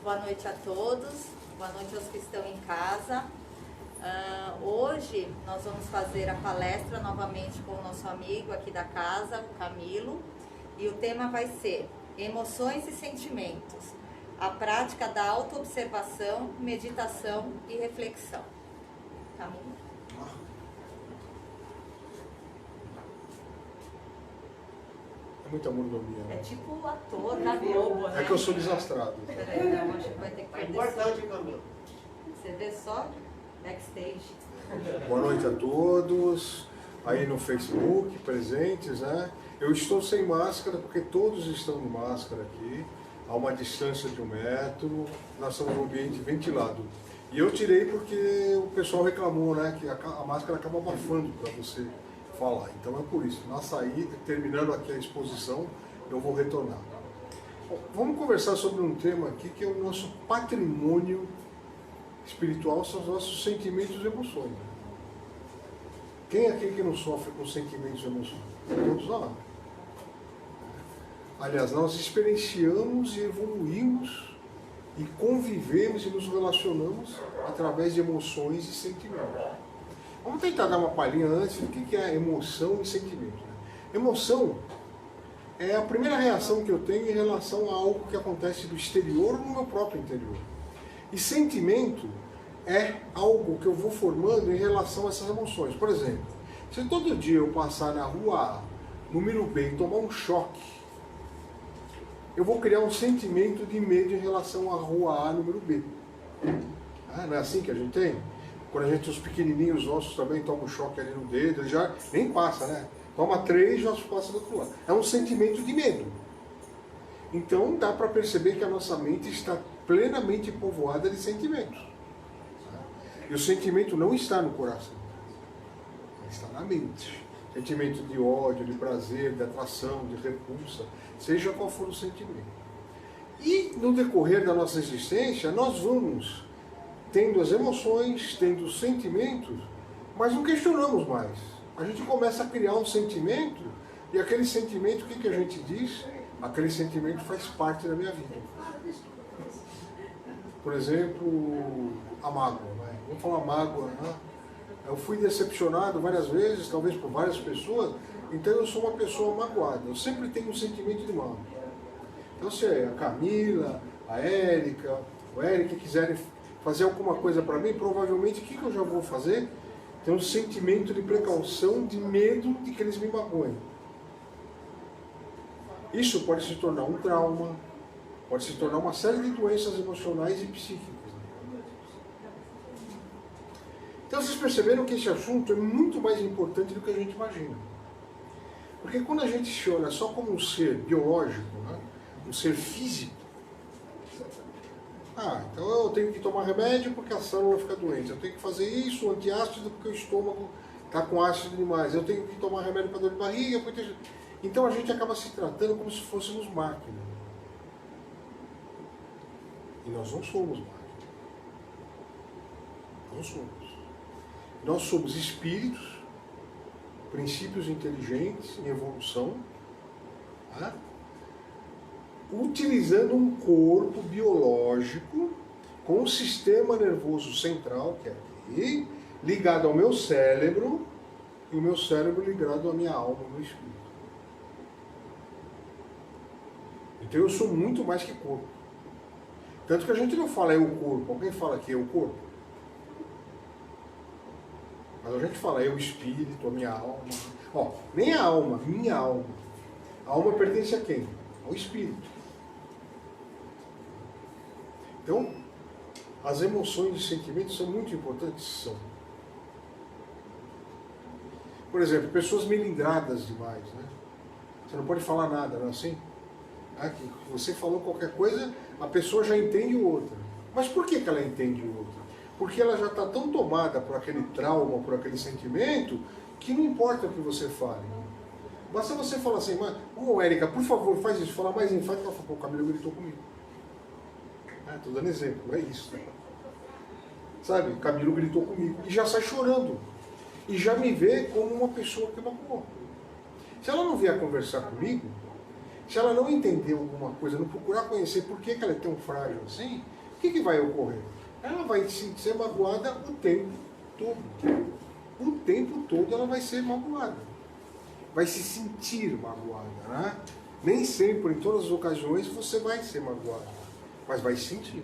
Boa noite a todos, boa noite aos que estão em casa. Hoje nós vamos fazer a palestra novamente com o nosso amigo aqui da casa, o Camilo, e o tema vai ser Emoções e Sentimentos, a prática da autoobservação, meditação e reflexão. Camilo. É muita mordomia. É tipo o ator da Globo, né? É que eu sou desastrado. Peraí, não, a gente vai ter que É perder importante, Camilo. Você vê só backstage. Boa noite a todos, aí no Facebook, presentes, né? Eu estou sem máscara porque todos estão de máscara aqui, a uma distância de 1 metro, nós estamos num ambiente ventilado. E eu tirei porque o pessoal reclamou, né, que a máscara acaba abafando para você falar. Então é por isso, na saída, terminando aqui a exposição, eu vou retornar. Bom, vamos conversar sobre um tema aqui que é o nosso patrimônio espiritual, são os nossos sentimentos e emoções. Quem aqui que não sofre com sentimentos e emoções? Todos nós. Aliás, nós experienciamos e evoluímos e convivemos e nos relacionamos através de emoções e sentimentos. Vamos tentar dar uma palhinha antes do que é emoção e sentimento. Emoção é a primeira reação que eu tenho em relação a algo que acontece do exterior no meu próprio interior. E sentimento é algo que eu vou formando em relação a essas emoções. Por exemplo, se todo dia eu passar na rua A, número B, e tomar um choque, eu vou criar um sentimento de medo em relação à rua A, número B. Não é assim que a gente tem? Quando a gente, os pequenininhos nossos também tomam um choque ali no dedo, ele já nem passa, né? Toma 3 e já passa do outro lado. É um sentimento de medo. Então dá para perceber que a nossa mente está plenamente povoada de sentimentos. E o sentimento não está no coração, está na mente. Sentimento de ódio, de prazer, de atração, de repulsa, seja qual for o sentimento. E no decorrer da nossa existência, nós vamos tendo as emoções, tendo os sentimentos, mas não questionamos mais. A gente começa a criar um sentimento, e aquele sentimento, o que a gente diz? Aquele sentimento faz parte da minha vida. Por exemplo, a mágoa. Vamos falar mágoa, né? Eu fui decepcionado várias vezes, talvez por várias pessoas, então eu sou uma pessoa magoada. Eu sempre tenho um sentimento de mágoa. Então se a Camila, a Érica, o Eric quiserem fazer alguma coisa para mim, provavelmente o que eu já vou fazer? Tem um sentimento de precaução, de medo de que eles me magoem. Isso pode se tornar um trauma, pode se tornar uma série de doenças emocionais e psíquicas. Então vocês perceberam que esse assunto é muito mais importante do que a gente imagina. Porque quando a gente se olha só como um ser biológico, né, um ser físico, então eu tenho que tomar remédio porque a célula fica doente, eu tenho que fazer isso, antiácido porque o estômago está com ácido demais, eu tenho que tomar remédio para dor de barriga, porque... Então a gente acaba se tratando como se fôssemos máquina. E nós não somos máquina. Não somos. Nós somos espíritos, princípios inteligentes em evolução, utilizando um corpo biológico com um sistema nervoso central, que é aqui, ligado ao meu cérebro, e o meu cérebro ligado à minha alma, ao meu espírito. Então eu sou muito mais que corpo. Tanto que a gente não fala é o corpo, alguém fala que é o corpo? Mas a gente fala é o espírito, a minha alma. Nem a alma, minha alma. A alma pertence a quem? Ao espírito. Então, as emoções e sentimentos são muito importantes, são. Por exemplo, pessoas melindradas demais, né? Você não pode falar nada, não é assim? Que você falou qualquer coisa, a pessoa já entende o outro. Mas por que ela entende o outro? Porque ela já está tão tomada por aquele trauma, por aquele sentimento, que não importa o que você fale. Basta você falar assim, Érica, por favor, faz isso, fala mais enfático, ela fala, o Camilo gritou comigo. Estou dando exemplo, é isso. Sabe, o Camilo gritou comigo e já sai chorando. E já me vê como uma pessoa que magoou. Se ela não vier conversar comigo, se ela não entender alguma coisa, não procurar conhecer por que ela é tão frágil assim, o que vai ocorrer? Ela vai ser magoada o tempo todo. O tempo todo ela vai ser magoada. Vai se sentir magoada, né? Nem sempre, em todas as ocasiões, você vai ser magoada, mas vai sentir.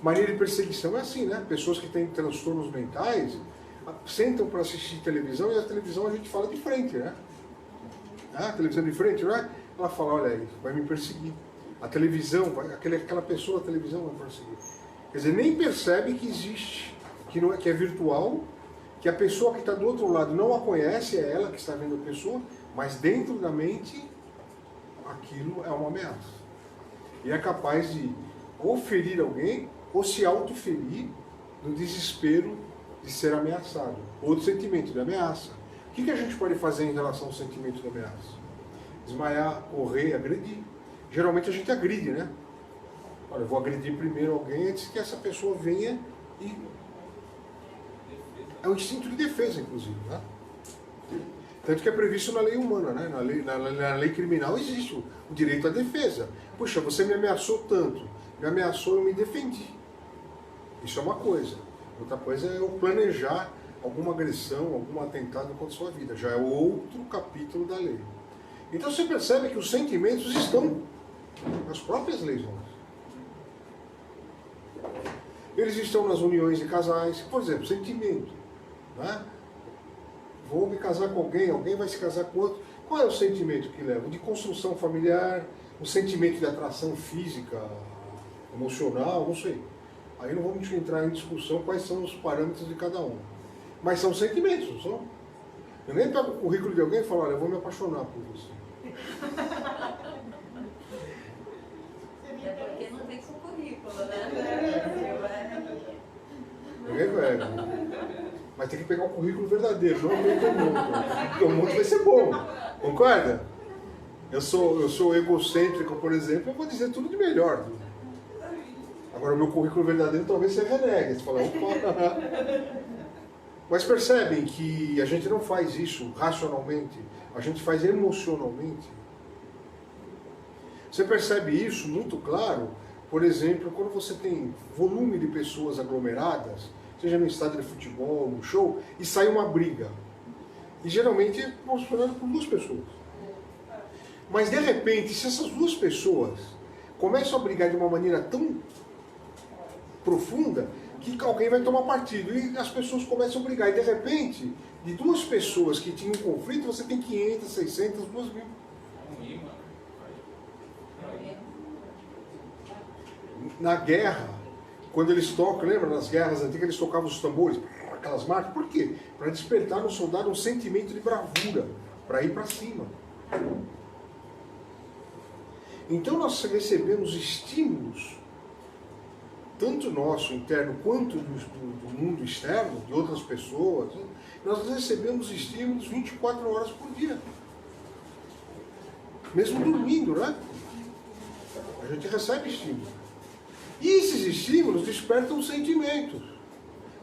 Mania de perseguição é assim, né? Pessoas que têm transtornos mentais sentam para assistir televisão e a televisão a gente fala de frente, né? A televisão de frente, né? Ela fala, olha, ele vai me perseguir. A televisão, aquela pessoa da televisão vai perseguir. Quer dizer, nem percebe que existe, que é virtual, que a pessoa que está do outro lado não a conhece, é ela que está vendo a pessoa, mas dentro da mente, aquilo é uma ameaça. E é capaz de ou ferir alguém, ou se autoferir no desespero de ser ameaçado. Outro sentimento de ameaça. O que a gente pode fazer em relação ao sentimento de ameaça? Desmaiar, correr, agredir. Geralmente a gente agride, né? Olha, eu vou agredir primeiro alguém antes que essa pessoa venha e... É um instinto de defesa, inclusive, né? Tanto que é previsto na lei humana, né? Na lei criminal existe o direito à defesa. Puxa, você me ameaçou tanto, me ameaçou, eu me defendi. Isso é uma coisa. Outra coisa é eu planejar alguma agressão, algum atentado contra a sua vida. Já é outro capítulo da lei. Então você percebe que os sentimentos estão nas próprias leis humanas. Eles estão nas uniões de casais. Por exemplo, sentimento. Né? Vou me casar com alguém, alguém vai se casar com outro. Qual é o sentimento que leva? De construção familiar, o sentimento de atração física, emocional, não sei. Aí não vamos entrar em discussão quais são os parâmetros de cada um. Mas são sentimentos, não são? Eu nem pego o currículo de alguém e falo, olha, eu vou me apaixonar por você. É porque não tem com currículo, né? Ninguém pega. Mas tem que pegar o currículo verdadeiro, não o meio do mundo. Porque o mundo vai ser bom. Concorda? Eu sou egocêntrico, por exemplo, eu vou dizer tudo de melhor. Agora, o meu currículo verdadeiro talvez você renegue. Você fala, opa. Mas percebem que a gente não faz isso racionalmente, a gente faz emocionalmente. Você percebe isso muito claro, por exemplo, quando você tem volume de pessoas aglomeradas, seja no estádio de futebol, no show, e sai uma briga. E geralmente é proporcionado por duas pessoas. Mas de repente, se essas duas pessoas começam a brigar de uma maneira tão profunda, que alguém vai tomar partido e as pessoas começam a brigar. E de repente, de duas pessoas que tinham um conflito, você tem 500, 600, 2.000. Na guerra, quando eles tocam, lembra nas guerras antigas, eles tocavam os tambores, aquelas marcas, por quê? Para despertar no soldado um sentimento de bravura, para ir para cima. Então nós recebemos estímulos, tanto nosso interno quanto do mundo externo, de outras pessoas, nós recebemos estímulos 24 horas por dia. Mesmo dormindo, né? A gente recebe estímulos. E esses estímulos despertam sentimentos,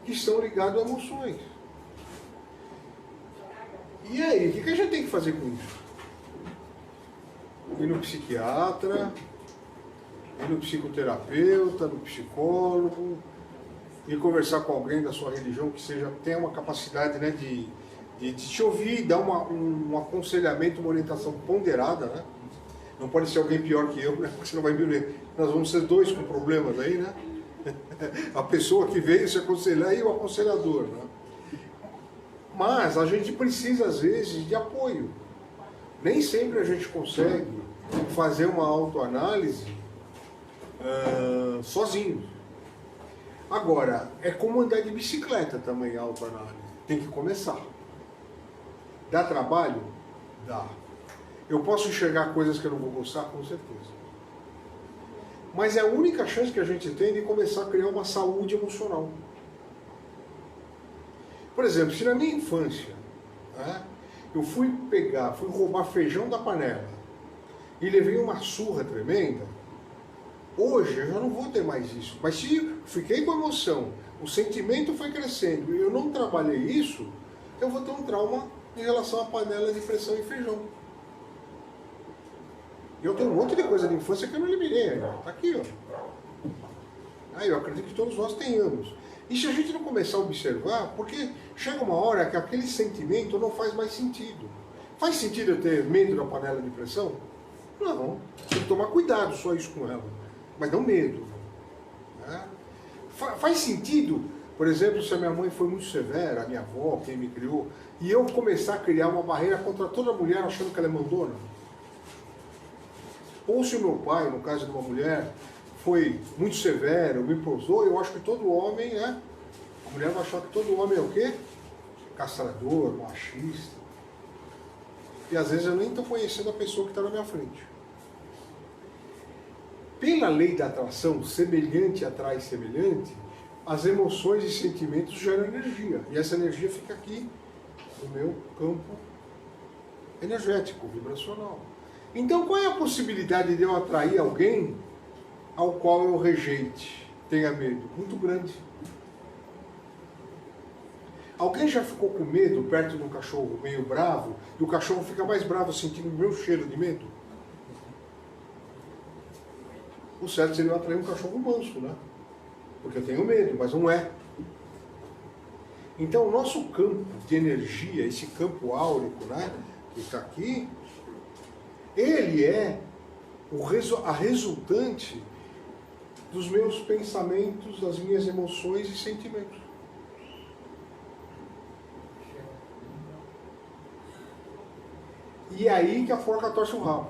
que estão ligados a emoções. E aí, o que a gente tem que fazer com isso? Ir no psiquiatra, ir no psicoterapeuta, no psicólogo, ir conversar com alguém da sua religião que tenha uma capacidade, né, de te ouvir, dar um aconselhamento, uma orientação ponderada, né? Não pode ser alguém pior que eu, né? Porque você não vai ver. Nós vamos ser dois com problemas aí, né? A pessoa que veio se aconselhar e o aconselhador, né? Mas a gente precisa, às vezes, de apoio. Nem sempre a gente consegue fazer uma autoanálise sozinho. Agora, é como andar de bicicleta também, a autoanálise. Tem que começar. Dá trabalho? Dá. Eu posso enxergar coisas que eu não vou gostar, com certeza. Mas é a única chance que a gente tem de começar a criar uma saúde emocional. Por exemplo, se na minha infância, né, eu fui roubar feijão da panela e levei uma surra tremenda, hoje eu já não vou ter mais isso. Mas se fiquei com emoção, o sentimento foi crescendo e eu não trabalhei isso, eu vou ter um trauma em relação à panela de pressão e feijão. Eu tenho um monte de coisa de infância que eu não eliminei ainda. Tá aqui, ó. Eu acredito que todos nós tenhamos. E se a gente não começar a observar, porque chega uma hora que aquele sentimento não faz mais sentido. Faz sentido eu ter medo da panela de pressão? Não. Tem que tomar cuidado só isso com ela. Mas não medo. Né? Faz sentido, por exemplo, se a minha mãe foi muito severa, a minha avó, quem me criou, e eu começar a criar uma barreira contra toda mulher achando que ela é mandona? Ou se o meu pai, no caso de uma mulher, foi muito severo, me posou, eu acho que todo homem, né? A mulher vai achar que todo homem é o quê? Castrador, machista. E às vezes eu nem estou conhecendo a pessoa que está na minha frente. Pela lei da atração, semelhante atrai semelhante, as emoções e sentimentos geram energia. E essa energia fica aqui, no meu campo energético, vibracional. Então qual é a possibilidade de eu atrair alguém ao qual eu rejeite, tenha medo? Muito grande. Alguém já ficou com medo perto de um cachorro meio bravo, e o cachorro fica mais bravo sentindo o meu cheiro de medo? O certo seria eu atrair um cachorro manso, né? Porque eu tenho medo, mas não é. Então o nosso campo de energia, esse campo áurico, né, que está aqui, ele é a resultante dos meus pensamentos, das minhas emoções e sentimentos. E é aí que a forca torce o rabo.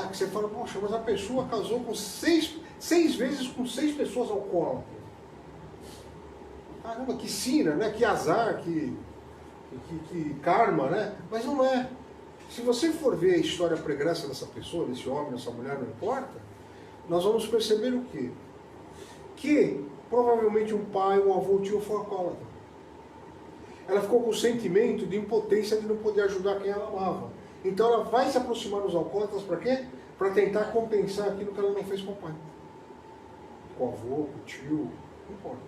Que você fala, poxa, mas a pessoa casou com seis vezes com 6 pessoas alcoólatras. Caramba, que sina, né? Que azar, que karma, né? Mas não é. Se você for ver a história pregressa dessa pessoa, desse homem, dessa mulher, não importa, nós vamos perceber o quê? Que provavelmente um pai, um avô, tio foi alcoólatra. Ela ficou com o sentimento de impotência de não poder ajudar quem ela amava. Então ela vai se aproximar dos alcoólatras para quê? Para tentar compensar aquilo que ela não fez com o pai. Com o avô, com o tio, não importa.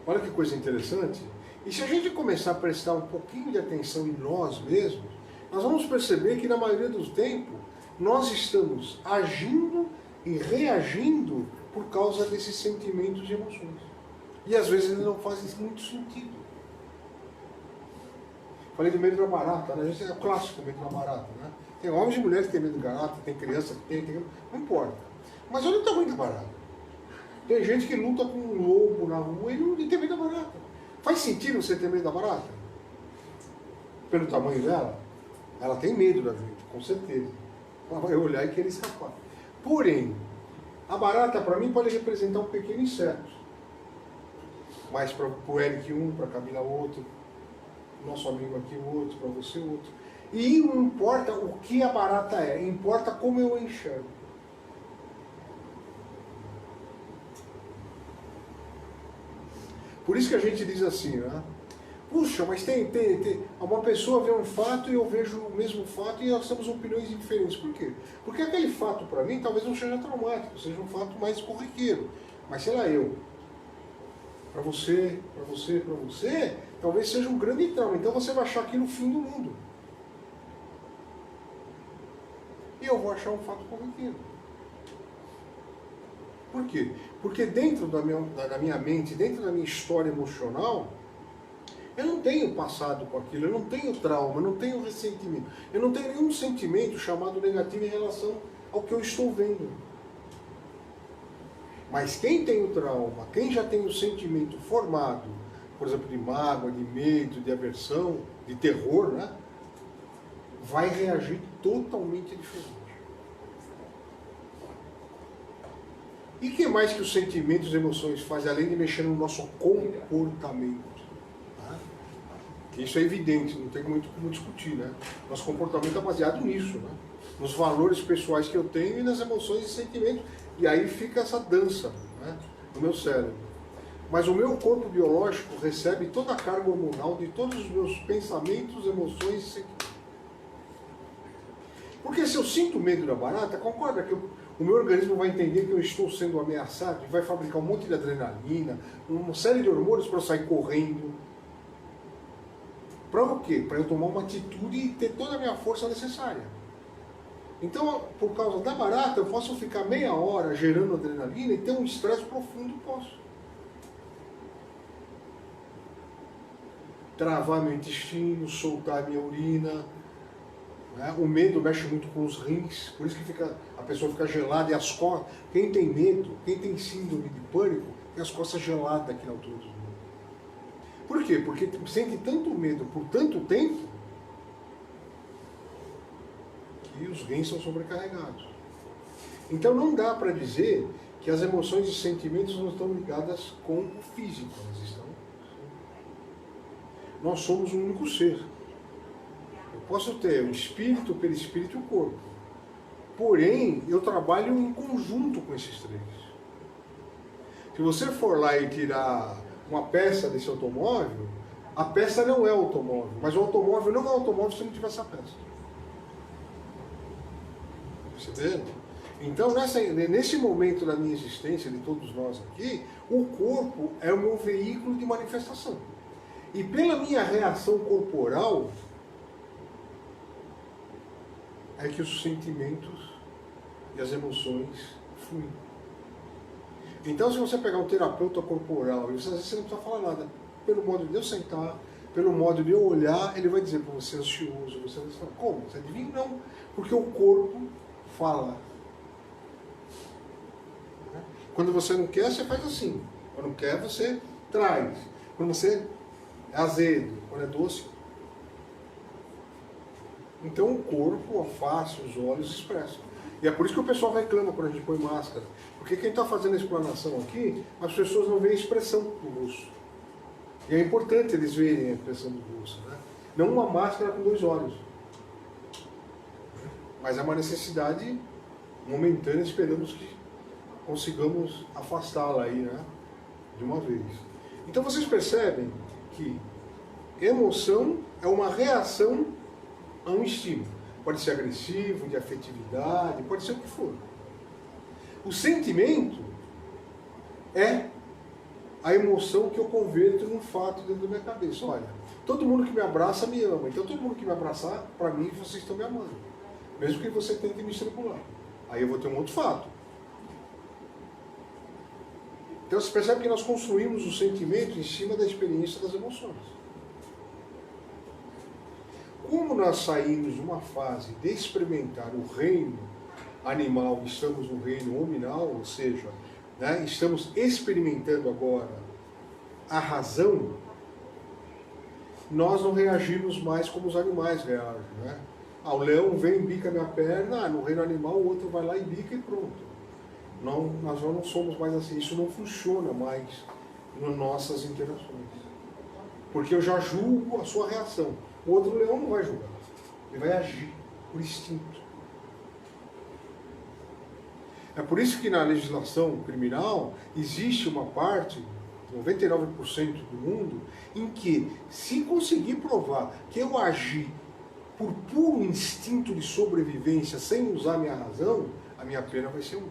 Olha que coisa interessante. E se a gente começar a prestar um pouquinho de atenção em nós mesmos, nós vamos perceber que na maioria dos tempos nós estamos agindo e reagindo por causa desses sentimentos e emoções. E às vezes eles não fazem muito sentido. Falei do medo da barata, né? Esse é o clássico medo da barata, né? Tem homens e mulheres que têm medo de barata, tem criança que tem, não importa. Mas olha o tamanho da barata. Tem gente que luta com um lobo na rua e não tem medo da barata. Faz sentido você ter medo da barata? Pelo tamanho dela? Ela tem medo da gente, com certeza. Ela vai olhar e querer escapar. Porém, a barata para mim pode representar um pequeno inseto. Mas para o Eric um, para a Camila outro, nosso amigo aqui outro, para você outro. E não importa o que a barata é, importa como eu a enxergo. Por isso que a gente diz assim, né? Puxa, mas tem uma pessoa vê um fato e eu vejo o mesmo fato e nós temos opiniões diferentes. Por quê? Porque aquele fato para mim talvez não seja traumático, seja um fato mais corriqueiro. Mas sei lá, para você, talvez seja um grande trauma. Então você vai achar aquilo o fim do mundo. E eu vou achar um fato corriqueiro. Por quê? Porque dentro da minha mente, dentro da minha história emocional, eu não tenho passado com aquilo, eu não tenho trauma, eu não tenho ressentimento. Eu não tenho nenhum sentimento chamado negativo em relação ao que eu estou vendo. Mas quem tem o trauma, quem já tem o sentimento formado, por exemplo, de mágoa, de medo, de aversão, de terror, né, vai reagir totalmente diferente. E o que mais que os sentimentos e emoções fazem, além de mexer no nosso comportamento? Tá? Isso é evidente, não tem muito como discutir, né? Nosso comportamento é baseado nisso, né? Nos valores pessoais que eu tenho e nas emoções e sentimentos. E aí fica essa dança, né, no meu cérebro. Mas o meu corpo biológico recebe toda a carga hormonal de todos os meus pensamentos, emoções e sentimentos. Porque se eu sinto medo da barata, concorda que o meu organismo vai entender que eu estou sendo ameaçado e vai fabricar um monte de adrenalina, uma série de hormônios para eu sair correndo. Para o quê? Para eu tomar uma atitude e ter toda a minha força necessária. Então, por causa da barata, eu posso ficar meia hora gerando adrenalina e ter um estresse profundo, posso. Travar meu intestino, soltar minha urina. Né? O medo mexe muito com os rins, por isso que a pessoa fica gelada e as costas. Quem tem medo, quem tem síndrome de pânico, tem as costas geladas aqui na altura dos ombros. Por quê? Porque sente tanto medo por tanto tempo que os rins são sobrecarregados. Então não dá para dizer que as emoções e sentimentos não estão ligadas com o físico, elas estão. Nós somos um único ser. Eu posso ter o espírito, o perispírito e o corpo. Porém, eu trabalho em conjunto com esses três. Se você for lá e tirar uma peça desse automóvel, a peça não é o automóvel, mas o automóvel não é automóvel se não tiver essa peça. Perceberam? Então, nesse momento da minha existência, de todos nós aqui, o corpo é o meu veículo de manifestação. E pela minha reação corporal, é que os sentimentos e as emoções fluem. Então, se você pegar um terapeuta corporal, e às vezes você não precisa falar nada, pelo modo de eu sentar, pelo modo de eu olhar, ele vai dizer para você ansioso, você vai falar, como? Você adivinha? Não, porque o corpo fala. Quando você não quer, você faz assim. Quando não quer, você traz. Quando você é azedo, quando é doce. Então o corpo, a face, os olhos expressam. E é por isso que o pessoal reclama quando a gente põe máscara. Porque quem está fazendo a explanação aqui, as pessoas não veem a expressão do rosto. E é importante eles verem a expressão do rosto. Né? Não uma máscara com dois olhos. Mas é uma necessidade momentânea, esperamos que consigamos afastá-la aí, né? De uma vez. Então vocês percebem que emoção é uma reação a um estímulo. Pode ser agressivo, de afetividade, pode ser o que for. O sentimento é a emoção que eu converto num fato dentro da minha cabeça. Olha, todo mundo que me abraça me ama. Então todo mundo que me abraçar, para mim, vocês estão me amando. Mesmo que você tente me estrangular. Aí eu vou ter um outro fato. Então você percebe que nós construímos o sentimento em cima da experiência das emoções. Como nós saímos de uma fase de experimentar o reino animal, estamos no reino hominal, ou seja, né, estamos experimentando agora a razão, nós não reagimos mais como os animais reagem. Né? O leão vem e bica minha perna, no reino animal o outro vai lá e bica e pronto. Não, nós já não somos mais assim, isso não funciona mais nas nossas interações. Porque eu já julgo a sua reação. O outro leão não vai julgar, ele vai agir por instinto. É por isso que na legislação criminal existe uma parte, 99% do mundo, em que se conseguir provar que eu agi por puro instinto de sobrevivência sem usar a minha razão, a minha pena vai ser 1.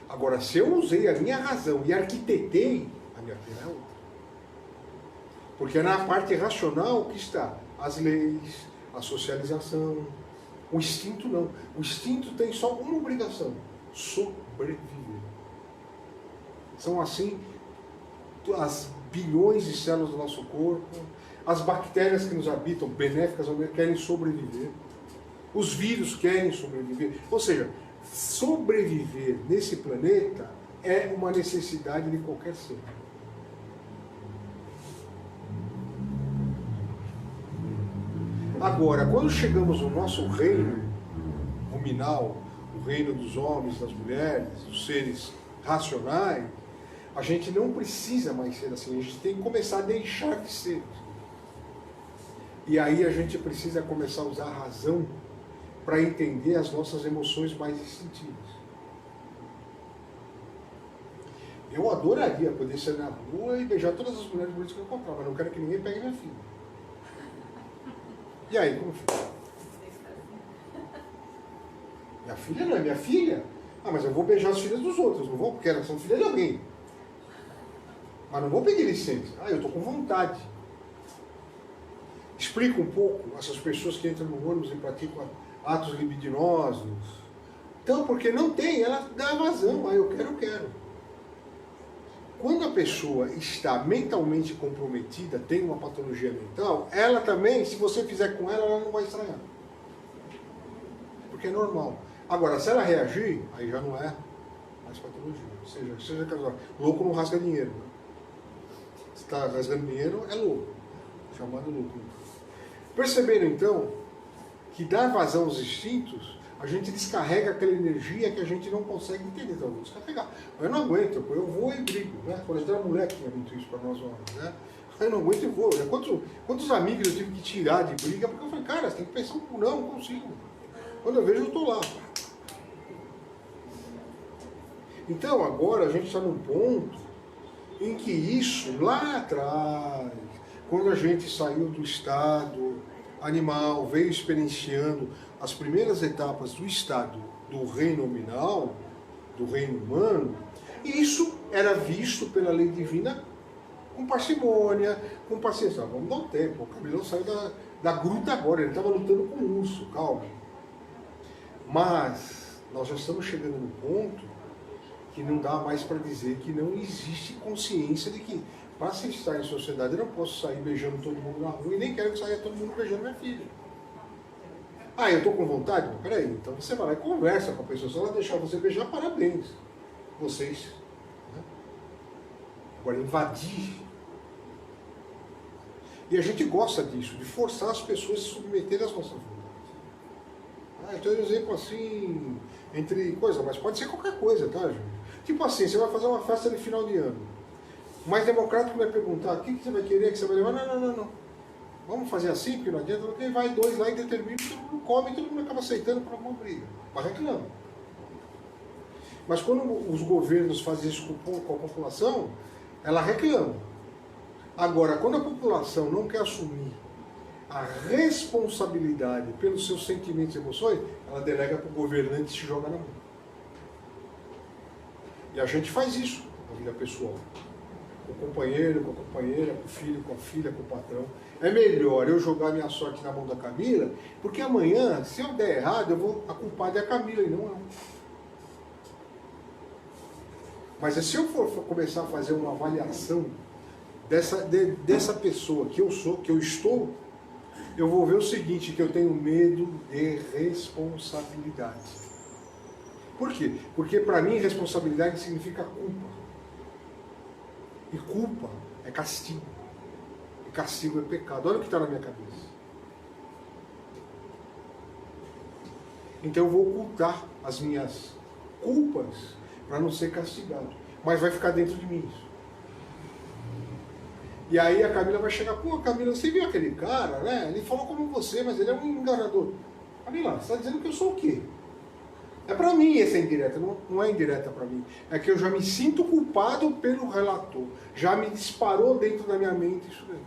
Agora, se eu usei a minha razão e arquitetei, a minha pena é outra. Porque é na parte racional que está as leis, a socialização. O instinto não. O instinto tem só uma obrigação: sobreviver. São assim as bilhões de células do nosso corpo, as bactérias que nos habitam, benéficas, querem sobreviver. Os vírus querem sobreviver. Ou seja, sobreviver nesse planeta é uma necessidade de qualquer ser. Agora, quando chegamos no nosso reino ruminal, o reino dos homens, das mulheres, dos seres racionais, a gente não precisa mais ser assim, a gente tem que começar a deixar de ser. E aí a gente precisa começar a usar a razão para entender as nossas emoções mais instintivas. Eu adoraria poder sair na rua e beijar todas as mulheres bonitas que eu encontrar, mas não quero que ninguém pegue minha filha. E aí, como fica? Minha filha não é minha filha? Ah, mas eu vou beijar as filhas dos outros, não vou, porque elas são filhas de alguém. Mas não vou pedir licença. Ah, eu estou com vontade. Explica um pouco essas pessoas que entram no ônibus e praticam atos libidinosos. Então, porque não tem, ela dá vazão, eu quero. Quando a pessoa está mentalmente comprometida, tem uma patologia mental, ela também, se você fizer com ela, ela não vai estranhar. Porque é normal. Agora, se ela reagir, aí já não é mais patologia. Ou seja louco não rasga dinheiro. Né? Se está rasgando dinheiro, é louco. Chamado louco. Perceberam, então, que dar vazão aos instintos, a gente descarrega aquela energia que a gente não consegue entender. Então, eu vou descarregar. Eu não aguento, eu vou e brigo. Né? Quando a gente era mulher que tinha muito isso para nós homens. Né? Eu não aguento e vou. Né? Quantos amigos eu tive que tirar de briga? Porque eu falei, cara, você tem que pensar, não consigo. Quando eu vejo, eu estou lá. Então, agora a gente está num ponto em que isso, lá atrás, quando a gente saiu do estado animal, veio experienciando as primeiras etapas do estado do reino nominal, do reino humano, e isso era visto pela lei divina com parcimônia, com paciência. Vamos dar um tempo, o Camilão saiu da gruta agora, ele estava lutando com o urso, calma. Mas nós já estamos chegando num ponto que não dá mais para dizer que não existe consciência de que, para se estar em sociedade, eu não posso sair beijando todo mundo na rua e nem quero que saia todo mundo beijando minha filha. Eu estou com vontade? Mas peraí, então você vai lá e conversa com a pessoa. Se ela deixar você beijar, parabéns. Vocês. Né? Agora, invadir. E a gente gosta disso, de forçar as pessoas a se submeterem às nossas vontades. Eu estou dando um exemplo assim, entre coisas, mas pode ser qualquer coisa, tá, gente? Tipo assim, você vai fazer uma festa de final de ano. O mais democrático vai perguntar, o que você vai querer, que você vai levar? Não. Vamos fazer assim, porque não adianta, porque vai dois lá e determina, todo mundo come, todo mundo acaba aceitando para uma briga. Mas reclama. Mas quando os governos fazem isso com a população, ela reclama. Agora, quando a população não quer assumir a responsabilidade pelos seus sentimentos e emoções, ela delega para o governante e se joga na mão. E a gente faz isso na vida pessoal. Com o companheiro, com a companheira, com o filho, com a filha, com o patrão. É melhor eu jogar minha sorte na mão da Camila, porque amanhã, se eu der errado, a culpada é a Camila e não eu. Mas se eu for começar a fazer uma avaliação dessa pessoa que eu sou, que eu estou, eu vou ver o seguinte, que eu tenho medo de responsabilidade. Por quê? Porque para mim responsabilidade significa culpa. E culpa é castigo. E castigo é pecado. Olha o que está na minha cabeça. Então eu vou ocultar as minhas culpas para não ser castigado. Mas vai ficar dentro de mim isso. E aí a Camila vai chegar, Camila, você viu aquele cara, né? Ele falou como você, mas ele é um enganador. Camila, você está dizendo que eu sou o quê? É para mim essa indireta, não é indireta para mim. É que eu já me sinto culpado pelo relator. Já me disparou dentro da minha mente isso daí.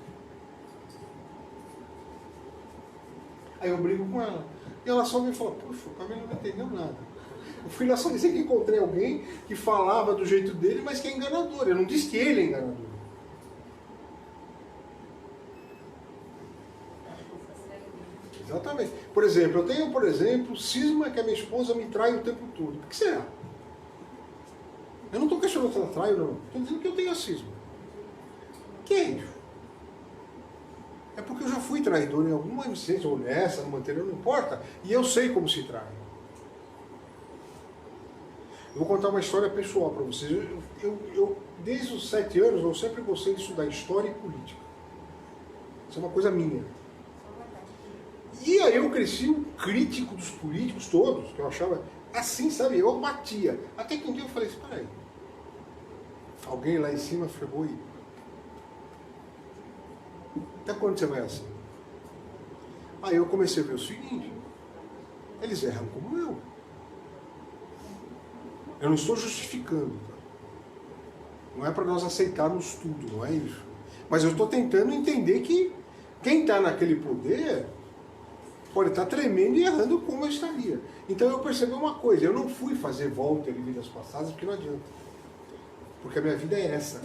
Aí eu brigo com ela. E ela só me fala, puxa, o Camila não entendeu nada. Eu fui lá só dizer que encontrei alguém que falava do jeito dele, mas que é enganador. Eu não disse que ele é enganador. Exatamente. Por exemplo, eu tenho, cisma que a minha esposa me trai o tempo todo. Por que será? Eu não estou questionando se ela trai ou não. Estou dizendo que eu tenho a cisma. Que é isso? É porque eu já fui traidor em alguma instância, ou nessa, numa anterior, não importa. E eu sei como se trai. Eu vou contar uma história pessoal para vocês. Eu, desde os 7 anos, eu sempre gostei de estudar história e política. Isso é uma coisa minha. E aí eu cresci um crítico dos políticos todos, que eu achava assim, sabe? Eu batia. Até que um dia eu falei, espera aí. Alguém lá em cima chegou e... Até quando você vai assim? Aí eu comecei a ver o seguinte. Eles erram como eu. Eu não estou justificando. Tá? Não é para nós aceitarmos tudo, não é isso. Mas eu estou tentando entender que quem está naquele poder... pode estar tremendo e errando como eu estaria. Então eu percebi uma coisa, eu não fui fazer volta em vidas passadas, porque não adianta. Porque a minha vida é essa.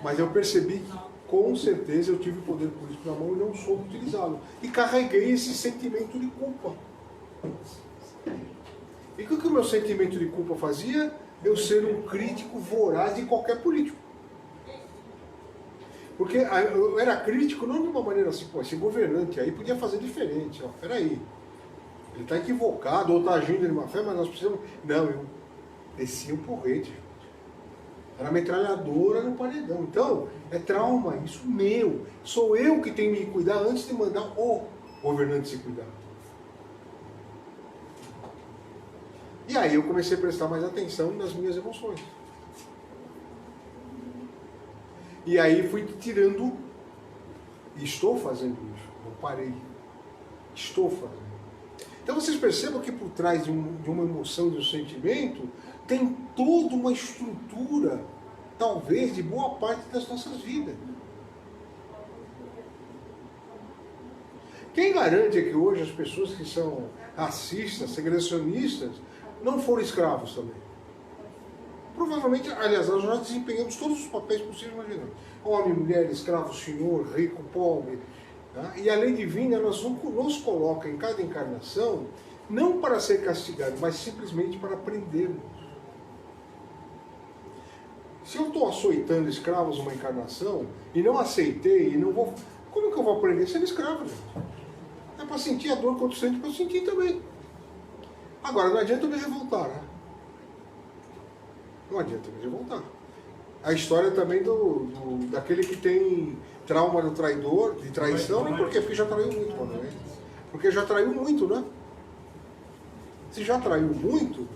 Mas eu percebi que com certeza eu tive o poder político na mão e não soube utilizá-lo. E carreguei esse sentimento de culpa. E o que o meu sentimento de culpa fazia? Eu ser um crítico voraz de qualquer político. Porque eu era crítico não de uma maneira assim, pô, esse governante aí podia fazer diferente. Ó, peraí, ele está equivocado ou está agindo de má fé, mas nós precisamos... Não, eu descia um porrete. Era metralhadora no paredão. Então, é trauma, isso meu. Sou eu que tenho que me cuidar antes de mandar o governante se cuidar. E aí eu comecei a prestar mais atenção nas minhas emoções. E aí fui tirando, e estou fazendo isso, não parei. Estou fazendo. Então vocês percebam que por trás de uma emoção, de um sentimento, tem toda uma estrutura, talvez, de boa parte das nossas vidas. Quem garante é que hoje as pessoas que são racistas, segregacionistas, não foram escravos também? Provavelmente, aliás, nós já desempenhamos todos os papéis possíveis e imagináveis. Homem, mulher, escravo, senhor, rico, pobre. Tá? E a lei divina nos coloca em cada encarnação, não para ser castigado, mas simplesmente para aprendermos. Se eu estou açoitando escravos uma encarnação, e não aceitei, e não vou... Como que eu vou aprender sendo escravo, gente? É para sentir a dor que eu sinto, para eu sentir também. Agora, não adianta eu me revoltar, né? Não adianta eu me revoltar. A história também daquele que tem trauma do traidor, de traição, e por quê? Porque já traiu muito, mano. Porque já traiu muito, né? Se já traiu muito,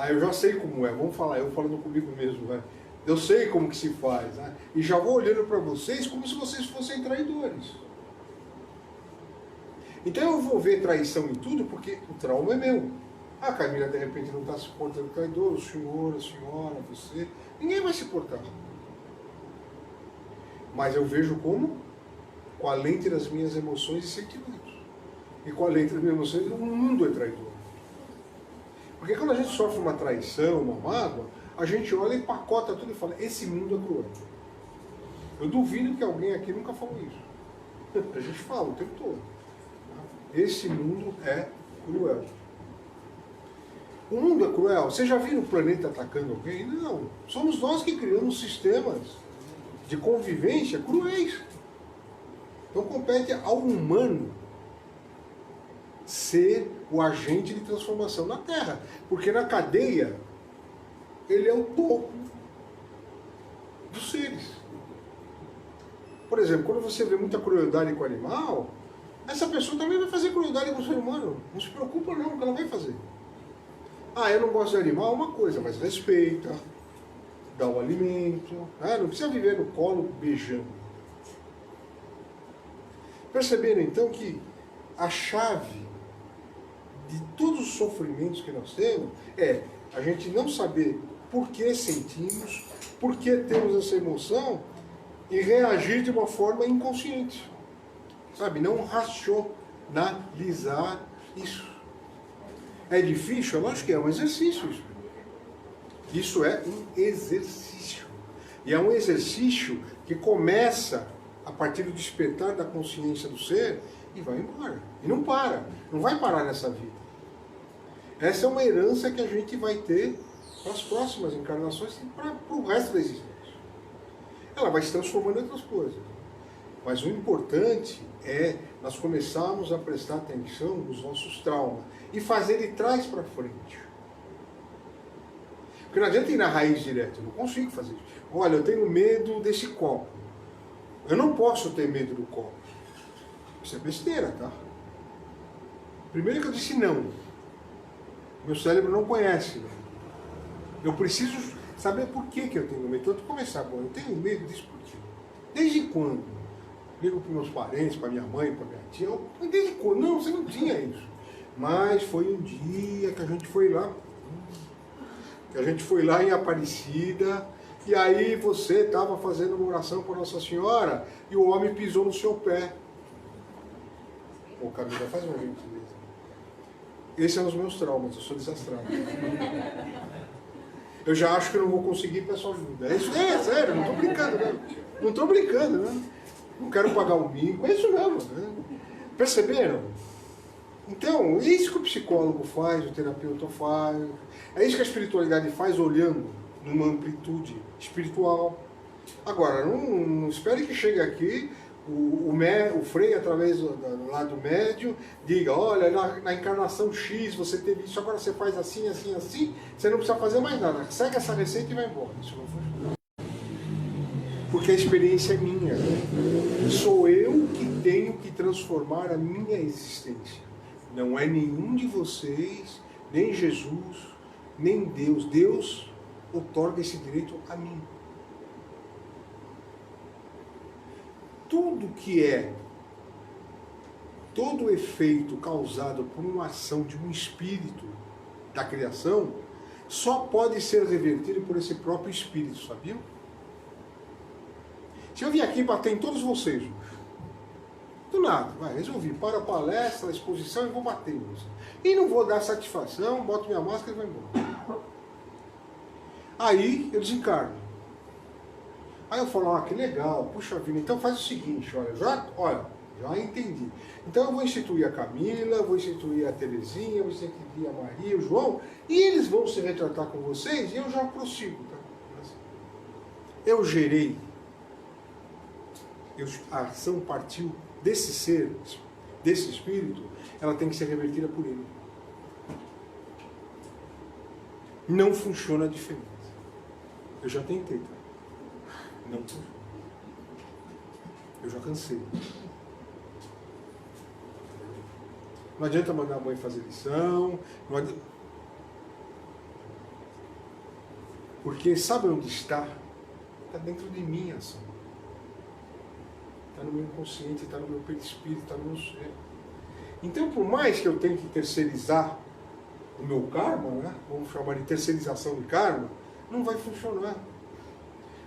eu já sei como é. Vamos falar, eu falando comigo mesmo, né? Eu sei como que se faz, né? E já vou olhando para vocês como se vocês fossem traidores. Então eu vou ver traição em tudo porque o trauma é meu. A Camila de repente não está se portando traidor, o senhor, a senhora, você. Ninguém vai se portar. Mas eu vejo como? Com a lente das minhas emoções e sentimentos. E com a lente das minhas emoções, o mundo é traidor. Porque quando a gente sofre uma traição, uma mágoa, a gente olha e empacota tudo e fala, esse mundo é cruel. Eu duvido que alguém aqui nunca falou isso. A gente fala o tempo todo. Esse mundo é cruel. O mundo é cruel. Você já viu o planeta atacando alguém? Não. Somos nós que criamos sistemas de convivência cruéis. Então compete ao humano ser o agente de transformação na Terra. Porque na cadeia, ele é o topo dos seres. Por exemplo, quando você vê muita crueldade com o animal, essa pessoa também vai fazer crueldade com o ser humano. Não se preocupa não, que ela vai fazer. Eu não gosto de animal, é uma coisa, mas respeita, dá o alimento, não precisa viver no colo beijando. Perceberam então que a chave de todos os sofrimentos que nós temos é a gente não saber por que sentimos, por que temos essa emoção e reagir de uma forma inconsciente. Sabe, não racionalizar isso. É difícil? Eu acho que é um exercício isso. Isso é um exercício. E é um exercício que começa a partir do despertar da consciência do ser e vai embora. E não para. Não vai parar nessa vida. Essa é uma herança que a gente vai ter para as próximas encarnações e para o resto da existência. Ela vai se transformando em outras coisas. Mas o importante é nós começarmos a prestar atenção nos nossos traumas e fazer de trás para frente. Porque não adianta ir na raiz direto, eu não consigo fazer isso. Olha, eu tenho medo desse copo. Eu não posso ter medo do copo. Isso é besteira, tá? Primeiro que eu disse não. Meu cérebro não conhece. Eu preciso saber por que eu tenho medo. Então, começar, eu tenho medo disso por quê? Desde quando? Ligo para meus parentes, para minha mãe, para minha tia. Desde quando? Não, você não tinha isso. Mas foi um dia que a gente foi lá. Que a gente foi lá em Aparecida. E aí você estava fazendo uma oração para Nossa Senhora e o homem pisou no seu pé. Pô, Camila, faz uma gentileza. Esses são os meus traumas, eu sou desastrado. Eu já acho que eu não vou conseguir, peço ajuda. É isso, é sério, não estou brincando, né? Não estou brincando, né? Não quero pagar um mico, é isso mesmo. Né? Perceberam? Então, é isso que o psicólogo faz, o terapeuta faz. É isso que a espiritualidade faz, olhando numa amplitude espiritual. Agora, não espere que chegue aqui o Frei, através do lado médio, diga, olha, na encarnação X você teve isso, agora você faz assim, assim, assim, você não precisa fazer mais nada. Segue essa receita e vai embora. Isso não funciona. Porque a experiência é minha. Sou eu que tenho que transformar a minha existência. Não é nenhum de vocês, nem Jesus, nem Deus. Deus outorga esse direito a mim. Tudo que todo efeito causado por uma ação de um espírito da criação, só pode ser revertido por esse próprio espírito, sabiam? Se eu vim aqui bater em todos vocês, do nada, resolvi, para a palestra, a exposição, e vou bater em você. E não vou dar satisfação, boto minha máscara e vou embora. Aí eu desencarno. Aí eu falo, que legal, puxa vida, então faz o seguinte, já entendi. Então eu vou instituir a Camila, vou instituir a Terezinha, vou instituir a Maria, o João, e eles vão se retratar com vocês e eu já prossigo. Tá? Eu gerei, a ação partiu desse ser, desse espírito, ela tem que ser revertida por ele. Não funciona diferente. Eu já tentei, tá? Não funciona. Eu já cansei. Não adianta mandar a mãe fazer lição, não adianta... Porque sabe onde está? Está dentro de mim a ação. Está no meu inconsciente, está no meu perispírito, está no meu ser. Então, por mais que eu tenha que terceirizar o meu karma, né? Vamos chamar de terceirização de karma, não vai funcionar.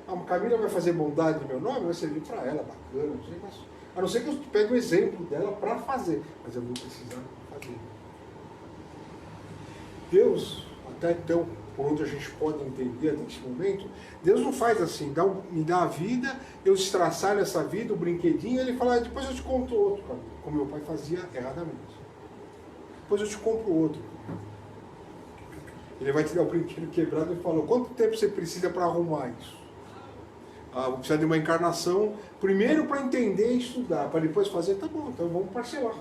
A Camila vai fazer bondade no meu nome, vai servir para ela, bacana, não sei, mas... A não ser que eu pegue o exemplo dela para fazer, mas eu vou precisar fazer. Deus, até então, por onde a gente pode entender nesse momento, Deus não faz assim, me dá a vida, eu estraçalho essa vida, o brinquedinho, ele fala, depois eu te compro outro, cara, como meu pai fazia erradamente. Depois eu te compro outro. Ele vai te dar o brinquedo quebrado e fala, quanto tempo você precisa para arrumar isso? Vou precisar de uma encarnação, primeiro para entender e estudar, para depois fazer, tá bom, então vamos parcelar.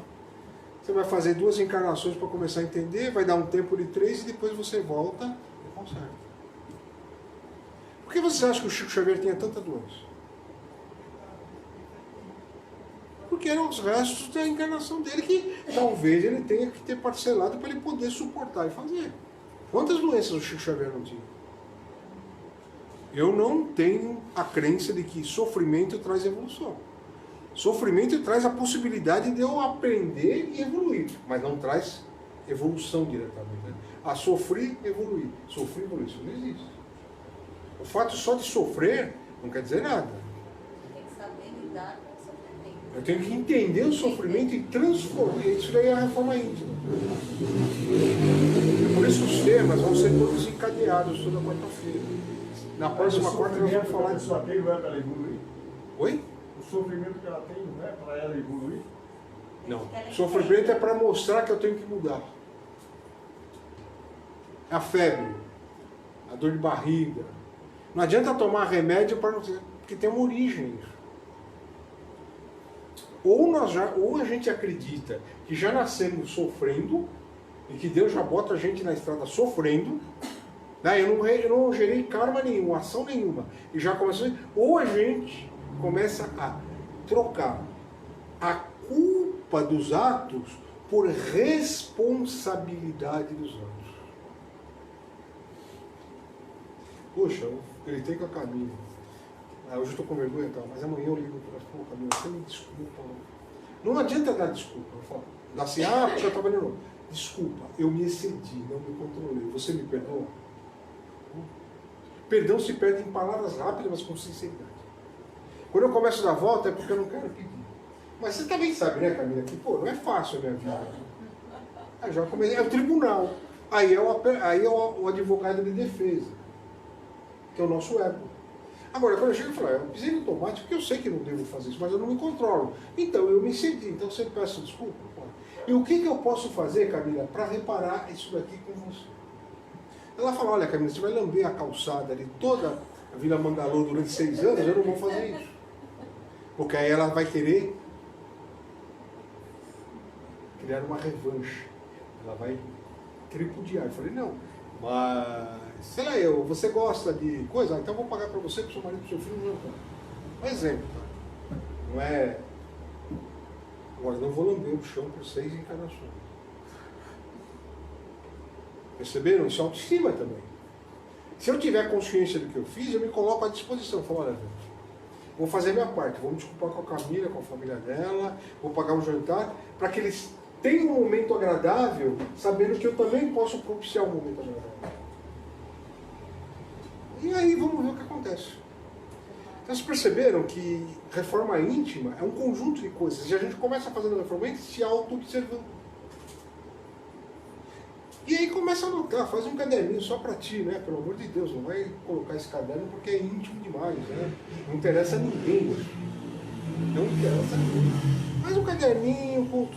Você vai fazer 2 encarnações para começar a entender, vai dar um tempo de 3 e depois você volta e conserta. Por que você acha que o Chico Xavier tinha tanta doença? Porque eram os restos da encarnação dele que talvez ele tenha que ter parcelado para ele poder suportar e fazer. Quantas doenças o Chico Xavier não tinha? Eu não tenho a crença de que sofrimento traz evolução. Sofrimento traz a possibilidade de eu aprender e evoluir, mas não traz evolução diretamente. Né? Sofrer, evoluir. Sofrer, evoluir. Isso não existe. O fato só de sofrer não quer dizer nada. Tem que saber lidar com o sofrimento. Eu tenho que entender o sofrimento e transformar. Isso daí é a reforma íntima. Por isso os temas vão ser todos encadeados toda quarta-feira. Na próxima quarta nós vamos falar disso. Não é para ela evoluir? Oi? O sofrimento que ela tem não é para ela evoluir? Não. O sofrimento é para mostrar que eu tenho que mudar. A febre, a dor de barriga. Não adianta tomar remédio para não ter, porque tem uma origem isso. Ou a gente acredita que já nascemos sofrendo e que Deus já bota a gente na estrada sofrendo. Eu não gerei karma nenhuma, ação nenhuma. E já começou. Ou a gente começa a trocar a culpa dos atos por responsabilidade dos atos. Poxa, eu gritei com a Camila. Hoje eu estou com vergonha, tá? Mas amanhã eu ligo para ela. Pô, Camila, você me desculpa. Não adianta dar desculpa. Eu falo assim, porque eu estava nervoso. Desculpa, eu me excedi, não me controlei. Você me perdoa? Perdão se perde em palavras rápidas, mas com sinceridade. Quando eu começo a dar volta é porque eu não quero pedir. Mas você também sabe, né, Camila, que não é fácil a minha vida. Aí já comecei, é o tribunal. Aí é o advogado de defesa. que é o nosso ego. Agora, quando eu chego e falo, eu pisei no tomate porque eu sei que não devo fazer isso, mas eu não me controlo. Então, eu me cedi, então você peça desculpa. Pode. E o que eu posso fazer, Camila, para reparar isso daqui com você? Ela fala, olha, Camila, você vai lamber a calçada ali toda a Vila Mangalô durante 6 anos, eu não vou fazer isso. Porque aí ela vai querer criar uma revanche. Ela vai tripudiar. Eu falei, não, mas, sei lá, você gosta de coisa? Então eu vou pagar para você, para o seu marido, para o seu filho, não. Um exemplo, tá? Não é... Agora, não vou lamber o chão por 6 encarnações. Perceberam? Isso é autoestima também. Se eu tiver consciência do que eu fiz, eu me coloco à disposição. Falo, olha, gente, vou fazer a minha parte, vou me desculpar com a Camila, com a família dela, vou pagar um jantar, para que eles tenham um momento agradável, sabendo que eu também posso propiciar um momento agradável. E aí vamos ver o que acontece. Vocês perceberam que reforma íntima é um conjunto de coisas. E a gente começa fazendo reforma íntima se auto-observando. E aí começa a anotar, faz um caderninho só para ti, né? Pelo amor de Deus, não vai colocar esse caderno porque é íntimo demais, né? Não interessa a ninguém. Não interessa a ninguém. Faz um caderninho com,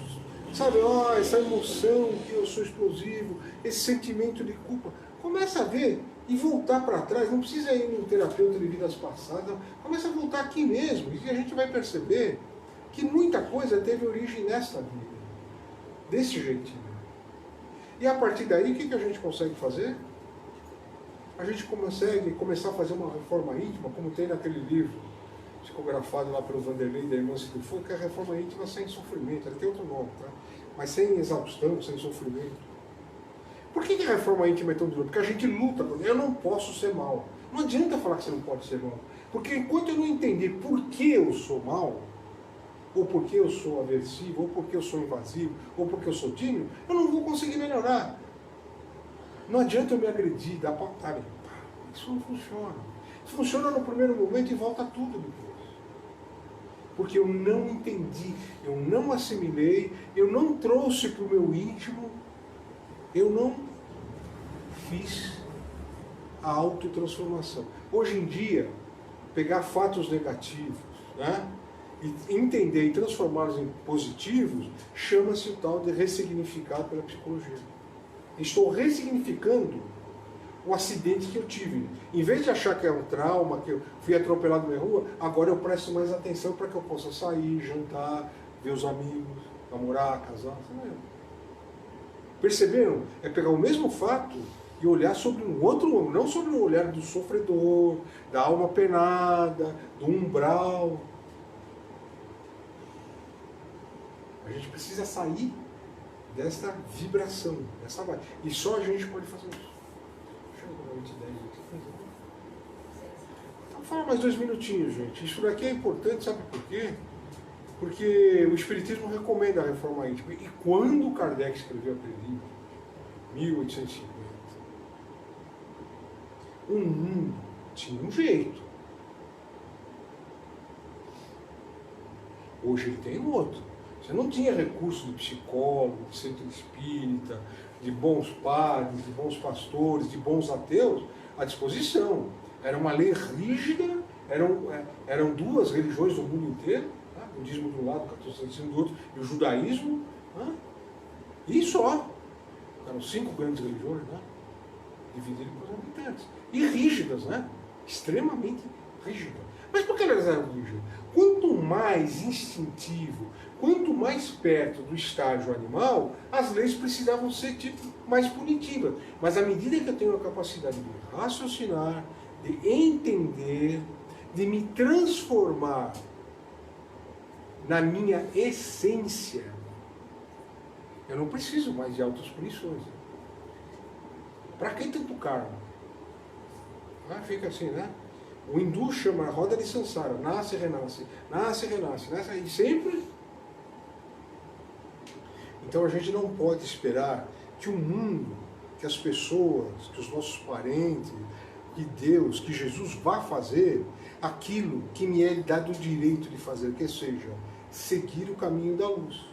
sabe, ó, essa emoção que eu sou explosivo, esse sentimento de culpa. Começa a ver e voltar para trás, não precisa ir num terapeuta de vidas passadas, não. Começa a voltar aqui mesmo, e a gente vai perceber que muita coisa teve origem nesta vida, desse jeitinho. E a partir daí, o que a gente consegue fazer? A gente consegue começar a fazer uma reforma íntima, como tem naquele livro, psicografado lá pelo Vanderlei da Irmã Sidufo, que é a reforma íntima sem sofrimento. Ele tem outro nome, tá? Mas sem exaustão, sem sofrimento. Por que a reforma íntima é tão dura? Porque a gente luta, eu não posso ser mal. Não adianta falar que você não pode ser mal. Porque enquanto eu não entender por que eu sou mal, ou porque eu sou aversivo, ou porque eu sou invasivo, ou porque eu sou tímido, eu não vou conseguir melhorar. Não adianta eu me agredir, dar patada. Isso não funciona. Isso funciona no primeiro momento e volta tudo depois. Porque eu não entendi, eu não assimilei, eu não trouxe para o meu íntimo, eu não fiz a autotransformação. Hoje em dia, pegar fatos negativos, né, e entender e transformá-los em positivos, chama-se o tal de ressignificado pela psicologia. Estou ressignificando o acidente que eu tive. Em vez de achar que é um trauma, que eu fui atropelado na rua, agora eu presto mais atenção para que eu possa sair, jantar, ver os amigos, namorar, casar. Perceberam? É pegar o mesmo fato e olhar sobre um outro ângulo, não sobre o olhar do sofredor, da alma penada, do umbral. A gente precisa sair desta vibração, dessa vibe. E só a gente pode fazer isso. Deixa eu dar 10 aqui. Então, fala mais 2 minutinhos, gente. Isso daqui é importante, sabe por quê? Porque o Espiritismo recomenda a reforma íntima. E quando Kardec escreveu aquele livro, 1850, o mundo tinha um jeito. Hoje ele tem outro. Você não tinha recurso de psicólogo, de centro espírita, de bons padres, de bons pastores, de bons ateus à disposição. Era uma lei rígida, eram 2 religiões do mundo inteiro, tá? O budismo de um lado, o catolicismo do outro, e o judaísmo. Tá? E só. Eram 5 grandes religiões, né? Divididas por habitantes. E rígidas, né? Extremamente rígidas. Mas por que elas eram rígidas? Quanto mais instintivo, quanto mais perto do estágio animal, as leis precisavam ser mais punitivas. Mas à medida que eu tenho a capacidade de raciocinar, de entender, de me transformar na minha essência, eu não preciso mais de altas punições. Para que tanto karma? Fica assim, né? O hindu chama a roda de Sansara, nasce e renasce, nasce e renasce, e sempre. Então a gente não pode esperar que o mundo, que as pessoas, que os nossos parentes, que Deus, que Jesus vá fazer aquilo que me é dado o direito de fazer, que seja seguir o caminho da luz.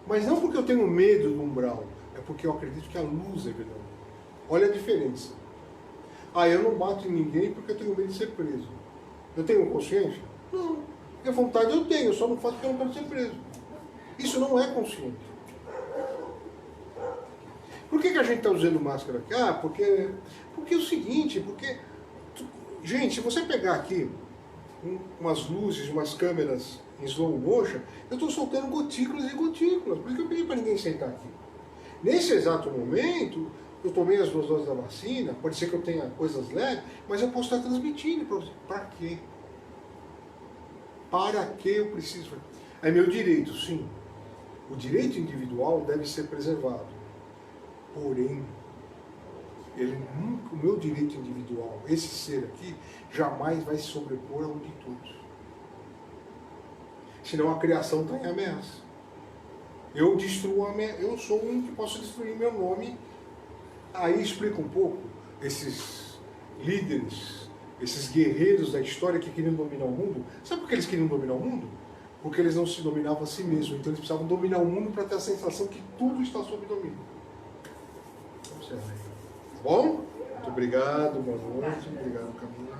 Mas não porque eu tenho medo do umbral, é porque eu acredito que a luz é verdadeira. Olha a diferença. Ah, eu não bato em ninguém porque eu tenho medo de ser preso. Eu tenho consciência? Não. Porque vontade eu tenho, eu só não faço porque eu não quero ser preso. Isso não é consciente. Por que a gente está usando máscara aqui? Ah, porque é o seguinte, gente, se você pegar aqui umas luzes, umas câmeras em slow motion, eu estou soltando gotículas e gotículas. Por isso que eu pedi para ninguém sentar aqui. Nesse exato momento, eu tomei as 2 doses da vacina, pode ser que eu tenha coisas leves, mas eu posso estar transmitindo para você. Para quê? Para que eu preciso? É meu direito, sim. O direito individual deve ser preservado. Porém, o meu direito individual, esse ser aqui, jamais vai se sobrepor ao de todos. Senão a criação está em ameaça. Eu sou um que posso destruir meu nome. Aí explica um pouco esses líderes, esses guerreiros da história que queriam dominar o mundo. Sabe por que eles queriam dominar o mundo? Porque eles não se dominavam a si mesmos. Então eles precisavam dominar o mundo para ter a sensação que tudo está sob domínio. Tá bom? Muito obrigado, boa noite. Obrigado, Camila.